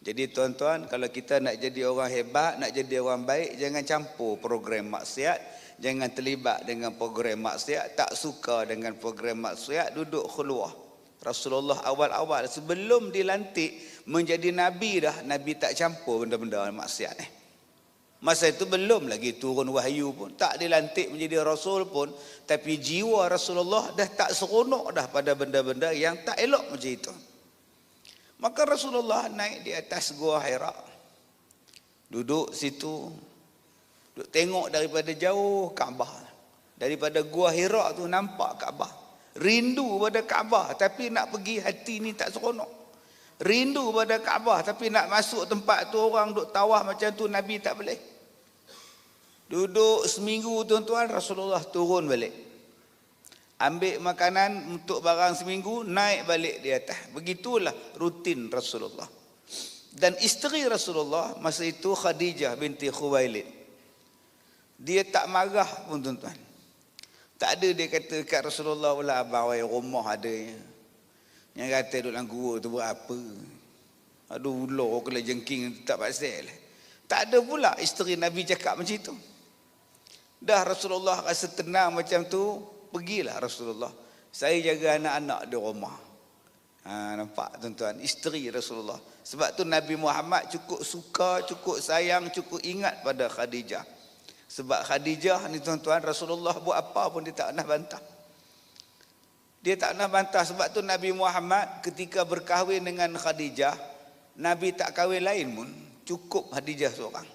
Jadi tuan-tuan, kalau kita nak jadi orang hebat, nak jadi orang baik, jangan campur program maksiat, jangan terlibat dengan program maksiat, tak suka dengan program maksiat, duduk khulwah. Rasulullah awal-awal sebelum dilantik menjadi Nabi dah, Nabi tak campur benda-benda maksiat ni. Masa itu belum lagi turun wahyu pun, tak dilantik menjadi Rasul pun, tapi jiwa Rasulullah dah tak seronok dah pada benda-benda yang tak elok macam itu. Maka Rasulullah naik di atas Gua Hira. Duduk situ. Duduk tengok daripada jauh Kaabah. Daripada Gua Hira tu nampak Kaabah. Rindu pada Kaabah tapi nak pergi hati ni tak seronok. Rindu pada Kaabah tapi nak masuk tempat tu orang duk tawaf macam tu Nabi tak boleh. Duduk seminggu tuan-tuan, Rasulullah turun balik. Ambil makanan untuk barang seminggu, naik balik di atas. Begitulah rutin Rasulullah. Dan isteri Rasulullah masa itu Khadijah binti Khuwailid. Dia tak marah pun tuan-tuan. Tak ada dia kata kat Rasulullah, "Ulah abang wai rumah adanya. Yang kata duduk dalam gua tu buat apa? Aduh ular kena jengking tak pasal." Tak ada pula isteri Nabi cakap macam itu. Dah Rasulullah rasa tenang macam tu, pergilah Rasulullah. Saya jaga anak-anak di rumah. Nampak tuan-tuan, isteri Rasulullah. Sebab tu Nabi Muhammad cukup suka, cukup sayang, cukup ingat pada Khadijah. Sebab Khadijah ni tuan-tuan, Rasulullah buat apa pun dia tak pernah bantah. Dia tak pernah bantah. Sebab tu Nabi Muhammad ketika berkahwin dengan Khadijah, Nabi tak kahwin lain pun, cukup Khadijah seorang.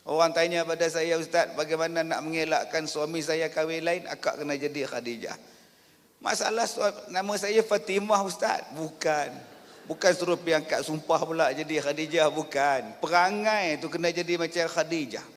Orang tanya pada saya, "Ustaz, bagaimana nak mengelakkan suami saya kahwin lain?" Akak kena jadi Khadijah. Masalah nama saya Fatimah Ustaz. Bukan suruh pergi angkat sumpah pula jadi Khadijah, bukan. Perangai tu kena jadi macam Khadijah.